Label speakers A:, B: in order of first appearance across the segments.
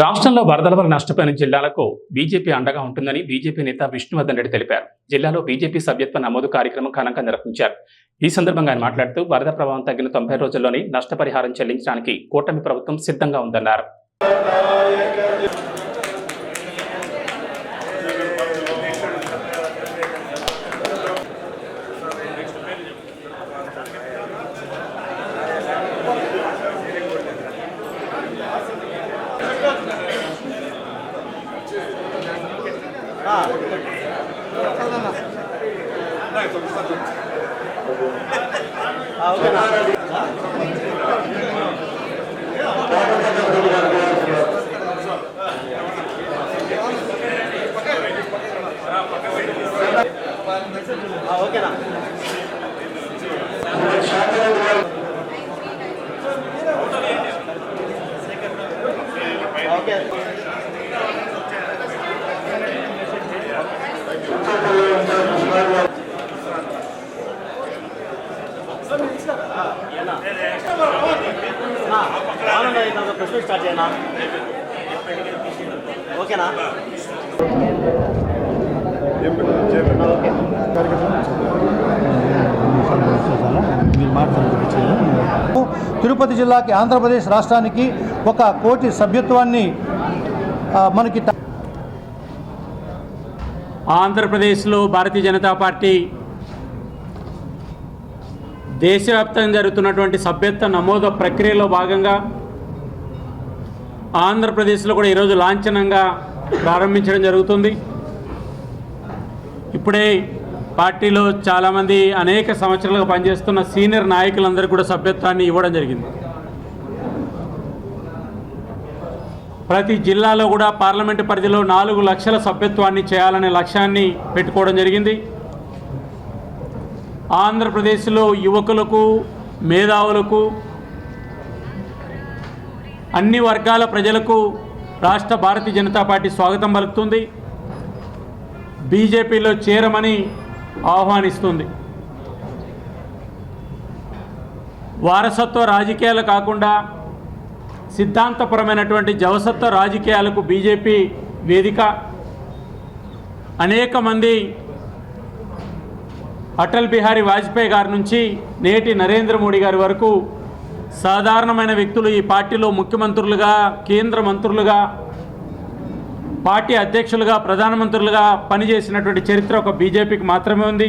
A: రాష్ట్రంలో వరదల వల్ల నష్టపోయిన జిల్లాలకు బీజేపీ అండగా ఉంటుందని బీజేపీ నేత విష్ణువర్ధన్ రెడ్డి తెలిపారు. జిల్లాలో బీజేపీ సభ్యత్వ నమోదు కార్యక్రమం ఘనంగా నిర్వహించారు. ఈ సందర్భంగా ఆయన మాట్లాడుతూ వరద ప్రభావం తగ్గిన 90 రోజుల్లోనే నష్టపరిహారం చెల్లించడానికి కూటమి ప్రభుత్వం సిద్ధంగా ఉందన్నారు.
B: తిరుపతి జిల్లాకి ఆంధ్రప్రదేశ్ రాష్ట్రానికి 1 కోటి సభ్యత్వాన్ని మనకి
C: ఆంధ్రప్రదేశ్లో భారతీయ జనతా పార్టీ దేశవ్యాప్తంగా జరుగుతున్నటువంటి సభ్యత్వ నమోదు ప్రక్రియలో భాగంగా ఆంధ్రప్రదేశ్లో కూడా ఈరోజు లాంఛనంగా ప్రారంభించడం జరుగుతుంది. ఇప్పుడే పార్టీలో చాలామంది అనేక సంవత్సరాలుగా పనిచేస్తున్న సీనియర్ నాయకులందరూ కూడా సభ్యత్వాన్ని ఇవ్వడం జరిగింది. ప్రతి జిల్లాలో కూడా పార్లమెంటు పరిధిలో 4 లక్షల సభ్యత్వాన్ని చేయాలనే లక్ష్యాన్ని పెట్టుకోవడం జరిగింది. ఆంధ్రప్రదేశ్లో యువకులకు, మేధావులకు, అన్ని వర్గాల ప్రజలకు రాష్ట్ర భారతీయ జనతా పార్టీ స్వాగతం పలుకుతుంది. బీజేపీలో చేరమని ఆహ్వానిస్తుంది. వారసత్వ రాజకీయాలు కాకుండా సిద్ధాంతపరమైనటువంటి జవసత్వ రాజకీయాలకు బీజేపీ వేదిక. అనేక మంది అటల్ బిహారీ వాజ్పేయి గారి నుంచి నేటి నరేంద్ర మోడీ గారి వరకు సాధారణమైన వ్యక్తులు ఈ పార్టీలో ముఖ్యమంత్రులుగా, కేంద్ర మంత్రులుగా, పార్టీ అధ్యక్షులుగా, ప్రధానమంత్రులుగా పనిచేసినటువంటి చరిత్ర ఒక బీజేపీకి మాత్రమే ఉంది.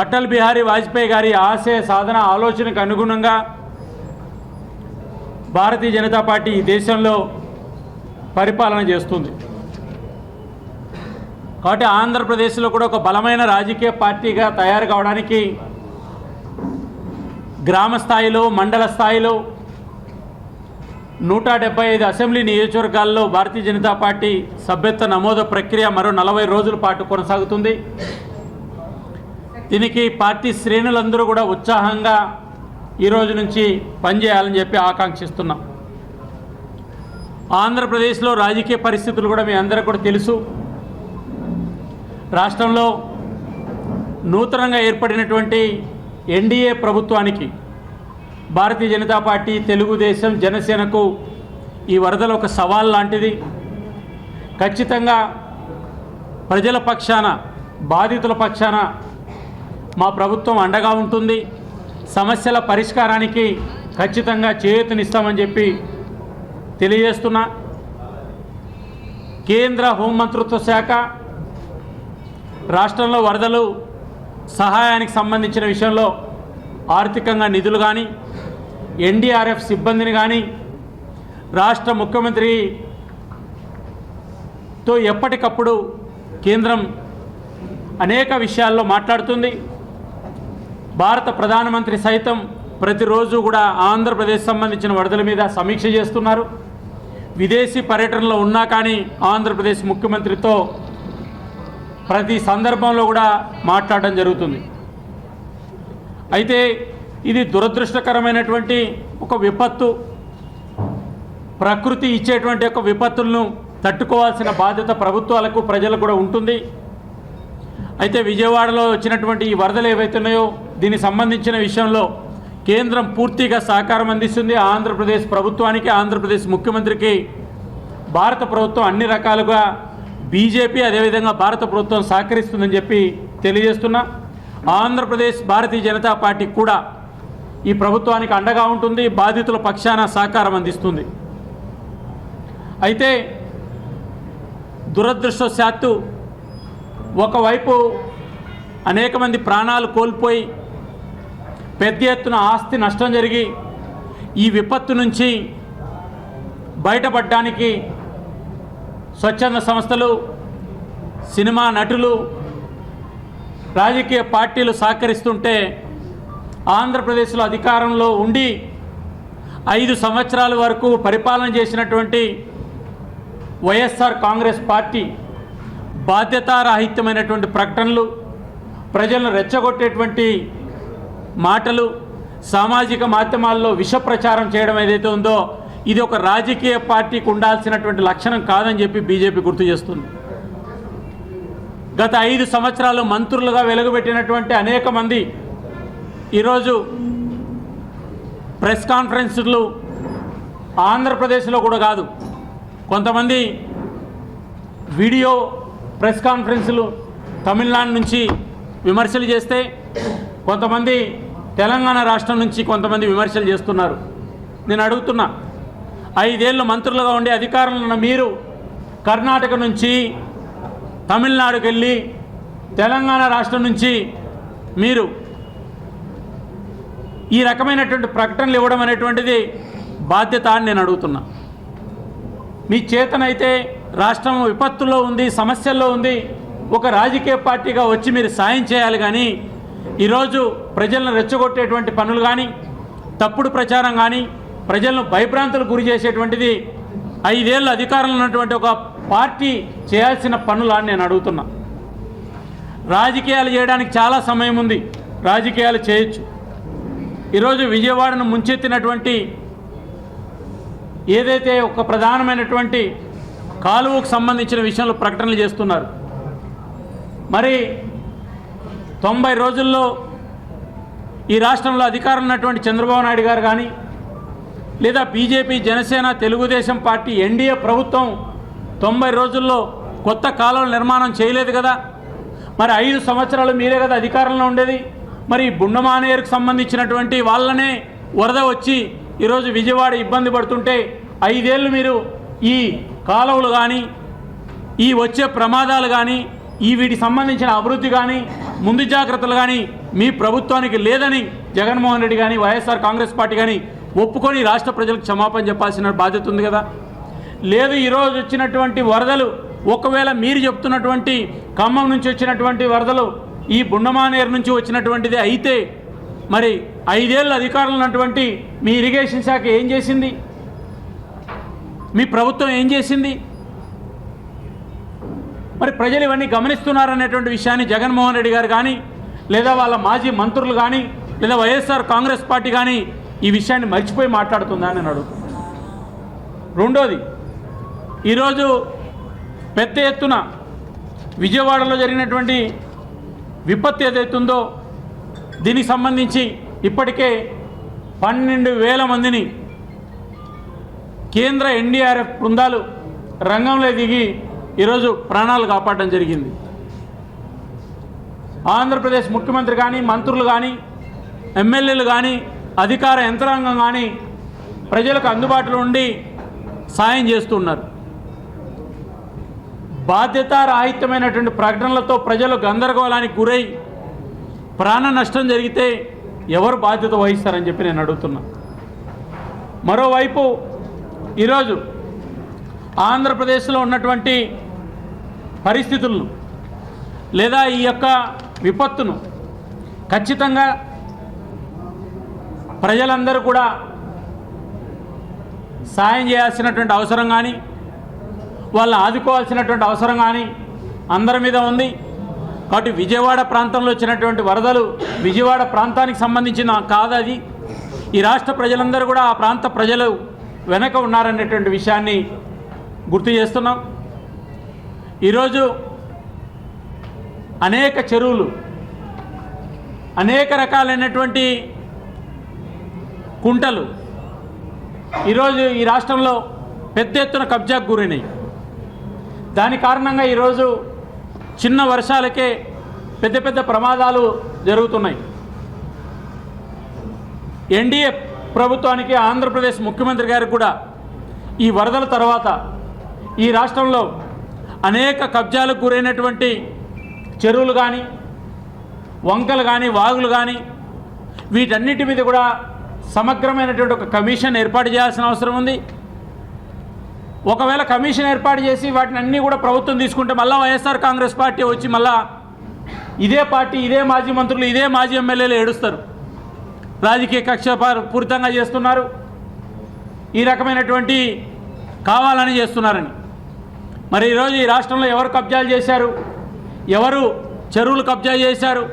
C: అటల్ బిహారీ వాజ్పేయి గారి ఆశయ సాధన ఆలోచనకు అనుగుణంగా భారతీయ జనతా పార్టీ ఈ దేశంలో పరిపాలన చేస్తుంది. కాబట్టి ఆంధ్రప్రదేశ్లో కూడా ఒక బలమైన రాజకీయ పార్టీగా తయారు కావడానికి గ్రామ స్థాయిలో, మండల స్థాయిలో 175 అసెంబ్లీ నియోజకవర్గాల్లో భారతీయ జనతా పార్టీ సభ్యత్వ నమోదు ప్రక్రియ మరో 40 రోజుల పాటు కొనసాగుతుంది. దీనికి పార్టీ శ్రేణులందరూ కూడా ఉత్సాహంగా ఈరోజు నుంచి పనిచేయాలని చెప్పి ఆకాంక్షిస్తున్నాం. ఆంధ్రప్రదేశ్లో రాజకీయ పరిస్థితులు కూడా మీ అందరికీ కూడా తెలుసు. రాష్ట్రంలో నూతనంగా ఏర్పడినటువంటి ఎన్డీఏ ప్రభుత్వానికి భారతీయ జనతా పార్టీ, తెలుగుదేశం, జనసేనకు ఈ వరదలు ఒక సవాల్ లాంటిది. ఖచ్చితంగా ప్రజల పక్షాన, బాధితుల పక్షాన మా ప్రభుత్వం అండగా ఉంటుంది. సమస్యల పరిష్కారానికి ఖచ్చితంగా చేయూతనిస్తామని చెప్పి తెలియజేస్తున్నా. కేంద్ర హోంమంత్రిత్వ శాఖ రాష్ట్రంలో వరదలు సహాయానికి సంబంధించిన విషయంలో ఆర్థికంగా నిధులు కానీ, ఎన్డీఆర్ఎఫ్ సిబ్బందిని కానీ రాష్ట్ర ముఖ్యమంత్రితో ఎప్పటికప్పుడు కేంద్రం అనేక విషయాల్లో మాట్లాడుతుంది. భారత ప్రధానమంత్రి సైతం ప్రతిరోజు కూడా ఆంధ్రప్రదేశ్ సంబంధించిన వరదల మీద సమీక్ష చేస్తున్నారు. విదేశీ పర్యటనలో ఉన్నా కానీ ఆంధ్రప్రదేశ్ ముఖ్యమంత్రితో ప్రతి సందర్భంలో కూడా మాట్లాడడం జరుగుతుంది. అయితే ఇది దురదృష్టకరమైనటువంటి ఒక విపత్తు. ప్రకృతి ఇచ్చేటువంటి ఒక విపత్తులను తట్టుకోవాల్సిన బాధ్యత ప్రభుత్వాలకు, ప్రజలకు కూడా ఉంటుంది. అయితే విజయవాడలో వచ్చినటువంటి ఈ వరదలు ఏవైతున్నాయో దీనికి సంబంధించిన విషయంలో కేంద్రం పూర్తిగా సహకారం అందిస్తుంది. ఆంధ్రప్రదేశ్ ప్రభుత్వానికి, ఆంధ్రప్రదేశ్ ముఖ్యమంత్రికి భారత ప్రభుత్వం అన్ని రకాలుగా బీజేపీ అదేవిధంగా భారత ప్రభుత్వం సహకరిస్తుందని చెప్పి తెలియజేస్తున్నా. ఆంధ్రప్రదేశ్ భారతీయ జనతా పార్టీ కూడా ఈ ప్రభుత్వానికి అండగా ఉంటుంది, బాధితుల పక్షాన సహకారం అందిస్తుంది. అయితే దురదృష్టవశాత్తు ఒకవైపు అనేక మంది ప్రాణాలు కోల్పోయి పెద్ద ఎత్తున ఆస్తి నష్టం జరిగి ఈ విపత్తు నుంచి బయటపడడానికి స్వచ్ఛంద సంస్థలు, సినిమా నటులు, రాజకీయ పార్టీలు సహకరిస్తుంటే ఆంధ్రప్రదేశ్లో అధికారంలో ఉండి 5 సంవత్సరాల వరకు పరిపాలన చేసినటువంటి వైఎస్ఆర్ కాంగ్రెస్ పార్టీ బాధ్యతారాహిత్యమైనటువంటి ప్రకటనలు, ప్రజలను రెచ్చగొట్టేటువంటి మాటలు, సామాజిక మాధ్యమాల్లో విష ప్రచారం చేయడం ఏదైతే ఉందో ఇది ఒక రాజకీయ పార్టీకి ఉండాల్సినటువంటి లక్షణం కాదని చెప్పి బీజేపీ గుర్తు చేస్తుంది. గత 5 సంవత్సరాలు మంత్రులుగా వెలుగుబెట్టినటువంటి అనేక మంది ఈరోజు ప్రెస్ కాన్ఫరెన్స్లు ఆంధ్రప్రదేశ్లో కూడా కాదు, కొంతమంది వీడియో ప్రెస్ కాన్ఫరెన్సులు తమిళనాడు నుంచి విమర్శలు చేస్తే కొంతమంది తెలంగాణ రాష్ట్రం నుంచి కొంతమంది విమర్శలు చేస్తున్నారు. నేను అడుగుతున్నా, 5 ఏళ్ళు మంత్రులుగా ఉండి అధికారంలో ఉన్న మీరు కర్ణాటక నుంచి తమిళనాడుకి వెళ్ళి తెలంగాణ రాష్ట్రం నుంచి మీరు ఈ రకమైనటువంటి ప్రకటనలు ఇవ్వడం అనేటువంటిది బాధ్యత అని నేను అడుగుతున్నా. మీ చేతనైతే రాష్ట్రం విపత్తుల్లో ఉంది, సమస్యల్లో ఉంది, ఒక రాజకీయ పార్టీగా వచ్చి మీరు సాయం చేయాలి. కానీ ఈరోజు ప్రజలను రెచ్చగొట్టేటువంటి పనులు కానీ, తప్పుడు ప్రచారం కానీ, ప్రజలను భయభ్రాంతులకు గురి చేసేటువంటిది 5 ఏళ్ళు అధికారంలో ఉన్నటువంటి ఒక పార్టీ చేయాల్సిన పనులు అని నేను అడుగుతున్నా. రాజకీయాలు చేయడానికి చాలా సమయం ఉంది, రాజకీయాలు చేయొచ్చు. ఈరోజు విజయవాడను ముంచెత్తినటువంటి ఏదైతే ఒక ప్రధానమైనటువంటి కాలువకు సంబంధించిన విషయంలో ప్రకటనలు చేస్తున్నారు, మరి 90 రోజుల్లో ఈ రాష్ట్రంలో అధికారం ఉన్నటువంటి చంద్రబాబు నాయుడు గారు కానీ లేదా BJP, Janasena, Telugu Desam party NDA ప్రభుత్వం 90 రోజుల్లో కొత్త కాలువల నిర్మాణం చేయలేదు కదా. మరి 5 సంవత్సరాలు మీరే కదా అధికారంలో ఉండేది. మరి బుండమానేరుకు సంబంధించినటువంటి వాళ్ళనే వరద వచ్చి ఈరోజు విజయవాడ ఇబ్బంది పడుతుంటే 5 ఏళ్ళు మీరు ఈ కాలువలు కానీ, ఈ వచ్చే ప్రమాదాలు కానీ, ఈ వీటికి సంబంధించిన అభివృద్ధి కానీ, ముందు జాగ్రత్తలు కానీ మీ ప్రభుత్వానికి లేదని జగన్మోహన్ రెడ్డి కానీ వైఎస్ఆర్ కాంగ్రెస్ పార్టీ కానీ ఒప్పుకొని రాష్ట్ర ప్రజలకు క్షమాపణ చెప్పాల్సిన బాధ్యత ఉంది కదా. లేదు, ఈరోజు వచ్చినటువంటి వరదలు ఒకవేళ మీరు చెప్తున్నటువంటి ఖమ్మం నుంచి వచ్చినటువంటి వరదలు ఈ బుండమానేరు నుంచి వచ్చినటువంటిది అయితే మరి 5 ఏళ్ళు అధికారంలో ఉన్నటువంటి మీ ఇరిగేషన్ శాఖ ఏం చేసింది? మీ ప్రభుత్వం ఏం చేసింది? మరి ప్రజలు ఇవన్నీ గమనిస్తున్నారనేటువంటి విషయాన్ని జగన్మోహన్ రెడ్డి గారు కానీ లేదా వాళ్ళ మాజీ మంత్రులు కానీ లేదా వైఎస్ఆర్ కాంగ్రెస్ పార్టీ కానీ ఈ విషయాన్ని మర్చిపోయి మాట్లాడుతుందా అని అడుగుతున్నాను. రెండోది, ఈరోజు పెద్ద ఎత్తున విజయవాడలో జరిగినటువంటి విపత్తు ఏదైతుందో దీనికి సంబంధించి ఇప్పటికే 12,000 మందిని కేంద్ర ఎన్డీఆర్ఎఫ్ బృందాలు రంగంలో దిగి ఈరోజు ప్రాణాలు కాపాడడం జరిగింది. ఆంధ్రప్రదేశ్ ముఖ్యమంత్రి కానీ, మంత్రులు కానీ, ఎమ్మెల్యేలు కానీ, అధికార యంత్రాంగం కానీ ప్రజలకు అందుబాటులో ఉండి సాయం చేస్తున్నారు. బాధ్యతారాహిత్యమైనటువంటి ప్రకటనలతో ప్రజలు గందరగోళానికి గురై ప్రాణ నష్టం జరిగితే ఎవరు బాధ్యత వహిస్తారని చెప్పి నేను అడుగుతున్నా. మరోవైపు ఈరోజు ఆంధ్రప్రదేశ్లో ఉన్నటువంటి పరిస్థితులను లేదా ఈ యొక్క విపత్తును ఖచ్చితంగా ప్రజలందరూ కూడా సాయం చేయాల్సినటువంటి అవసరం కానీ, వాళ్ళని ఆదుకోవాల్సినటువంటి అవసరం కానీ అందరి మీద ఉంది. కాబట్టి విజయవాడ ప్రాంతంలో వచ్చినటువంటి వరదలు విజయవాడ ప్రాంతానికి సంబంధించిన కాదు, అది ఈ రాష్ట్ర ప్రజలందరూ కూడా ఆ ప్రాంత ప్రజలు వెనక ఉన్నారనేటువంటి విషయాన్ని గుర్తు చేస్తున్నాం. ఈరోజు అనేక చెరువులు, అనేక రకాలైనటువంటి కుంటలు ఈరోజు ఈ రాష్ట్రంలో పెద్ద ఎత్తున కబ్జాకు గురైనాయి. దాని కారణంగా ఈరోజు చిన్న వర్షాలకే పెద్ద పెద్ద ప్రమాదాలు జరుగుతున్నాయి. ఎన్డీఏ ప్రభుత్వానికి ఆంధ్రప్రదేశ్ ముఖ్యమంత్రి గారికి కూడా ఈ వరదల తర్వాత ఈ రాష్ట్రంలో అనేక కబ్జాలకు గురైనటువంటి చెరువులు కానీ, వంకలు కానీ, వాగులు కానీ వీటన్నిటి మీద కూడా సమగ్రమైనటువంటి ఒక కమిషన్ ఏర్పాటు చేయాల్సిన అవసరం ఉంది. ఒకవేళ కమిషన్ ఏర్పాటు చేసి వాటిని అన్నీ కూడా ప్రభుత్వం తీసుకుంటే మళ్ళీ వైఎస్ఆర్ కాంగ్రెస్ పార్టీ వచ్చి మళ్ళా ఇదే పార్టీ, ఇదే మాజీ మంత్రులు, ఇదే మాజీ ఎమ్మెల్యేలు ఏడుస్తారు, రాజకీయ కక్ష పూరితంగా చేస్తున్నారు, ఈ రకమైనటువంటి కావాలని చేస్తున్నారని. మరి ఈరోజు ఈ రాష్ట్రంలో ఎవరు కబ్జాలు చేశారు, ఎవరు చెరువులు కబ్జా చేశారు,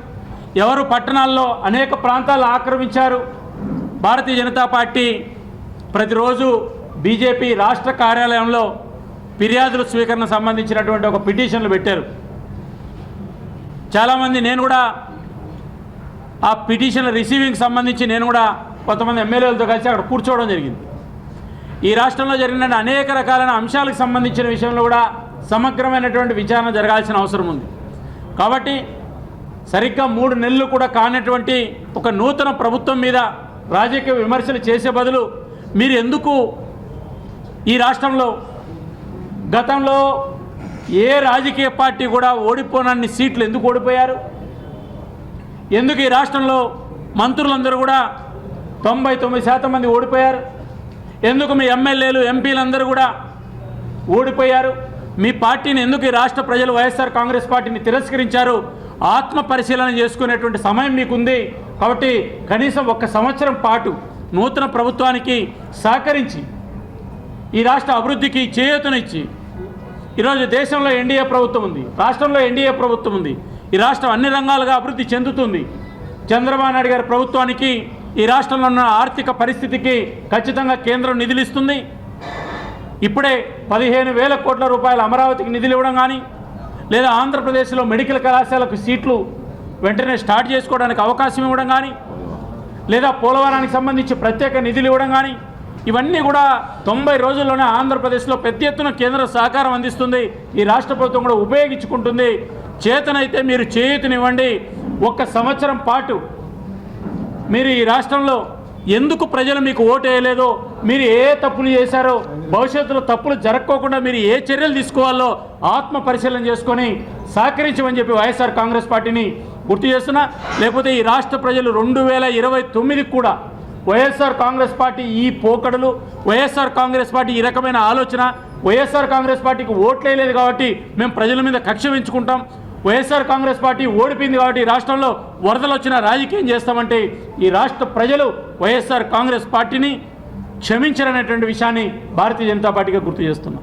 C: ఎవరు పట్టణాల్లో అనేక ప్రాంతాలు ఆక్రమించారు? భారతీయ జనతా పార్టీ ప్రతిరోజు బీజేపీ రాష్ట్ర కార్యాలయంలో ఫిర్యాదుల స్వీకరణ సంబంధించినటువంటి ఒక పిటిషన్లు పెట్టారు. చాలామంది, నేను కూడా ఆ పిటిషన్ల రిసీవింగ్ సంబంధించి నేను కూడా కొంతమంది ఎమ్మెల్యేలతో కలిసి అక్కడ కూర్చోవడం జరిగింది. ఈ రాష్ట్రంలో జరిగిన అనేక రకాలైన అంశాలకు సంబంధించిన విషయంలో కూడా సమగ్రమైనటువంటి విచారణ జరగాల్సిన అవసరం ఉంది. కాబట్టి సరిగ్గా 3 నెలలు కూడా కానటువంటి ఒక నూతన ప్రభుత్వం మీద రాజకీయ విమర్శలు చేసే బదులు మీరు ఎందుకు ఈ రాష్ట్రంలో గతంలో ఏ రాజకీయ పార్టీ కూడా ఓడిపోనన్ని సీట్లు ఎందుకు ఓడిపోయారు? ఎందుకు ఈ రాష్ట్రంలో మంత్రులందరూ కూడా 99% మంది ఓడిపోయారు? ఎందుకు మీ ఎమ్మెల్యేలు, ఎంపీలందరూ కూడా ఓడిపోయారు? మీ పార్టీని ఎందుకు ఈ రాష్ట్ర ప్రజలు వైఎస్ఆర్ కాంగ్రెస్ పార్టీని తిరస్కరించారు? ఆత్మ పరిశీలన చేసుకునేటువంటి సమయం మీకుంది. కాబట్టి కనీసం 1 సంవత్సరం పాటు నూతన ప్రభుత్వానికి సహకరించి ఈ రాష్ట్ర అభివృద్ధికి చేయూతనిచ్చి, ఈరోజు దేశంలో ఎన్డీఏ ప్రభుత్వం ఉంది, రాష్ట్రంలో ఎన్డీఏ ప్రభుత్వం ఉంది, ఈ రాష్ట్రం అన్ని రంగాలుగా అభివృద్ధి చెందుతుంది. చంద్రబాబు నాయుడు గారి ప్రభుత్వానికి ఈ రాష్ట్రంలో ఉన్న ఆర్థిక పరిస్థితికి ఖచ్చితంగా కేంద్రం నిధులు ఇస్తుంది. ఇప్పుడే 15,000 కోట్ల రూపాయల అమరావతికి నిధులు ఇవ్వడం కానీ, లేదా ఆంధ్రప్రదేశ్లో మెడికల్ కళాశాలకు సీట్లు వెంటనే స్టార్ట్ చేసుకోవడానికి అవకాశం ఇవ్వడం కానీ, లేదా పోలవరానికి సంబంధించి ప్రత్యేక నిధులు ఇవ్వడం కానీ, ఇవన్నీ కూడా 90 రోజుల్లోనే ఆంధ్రప్రదేశ్లో పెద్ద ఎత్తున కేంద్ర సహకారం అందిస్తుంది. ఈ రాష్ట్ర ప్రభుత్వం కూడా ఉపయోగించుకుంటుంది. చేతనైతే మీరు చేయూతనివ్వండి. 1 సంవత్సరం పాటు మీరు ఈ రాష్ట్రంలో ఎందుకు ప్రజలు మీకు ఓటు వేయలేదో, మీరు ఏ తప్పులు చేశారో, భవిష్యత్తులో తప్పులు జరగకోకుండా మీరు ఏ చర్యలు తీసుకోవాలో ఆత్మ పరిశీలన చేసుకొని సహకరించమని చెప్పి వైఎస్ఆర్ కాంగ్రెస్ పార్టీని గుర్తు చేస్తున్నా. లేకపోతే ఈ రాష్ట్ర ప్రజలు 2029 కూడా వైఎస్ఆర్ కాంగ్రెస్ పార్టీ ఈ పోకడలు, వైఎస్ఆర్ కాంగ్రెస్ పార్టీ ఈ రకమైన ఆలోచన, వైఎస్ఆర్ కాంగ్రెస్ పార్టీకి ఓట్లేదు కాబట్టి మేము ప్రజల మీద కక్ష పెంచుకుంటాం, వైఎస్ఆర్ కాంగ్రెస్ పార్టీ ఓడిపోయింది కాబట్టి రాష్ట్రంలో వరదలు వచ్చిన రాజకీయం చేస్తామంటే ఈ రాష్ట్ర ప్రజలు వైఎస్ఆర్ కాంగ్రెస్ పార్టీని క్షమించరనేటువంటి విషయాన్ని భారతీయ జనతా పార్టీగా గుర్తు చేస్తున్నాం.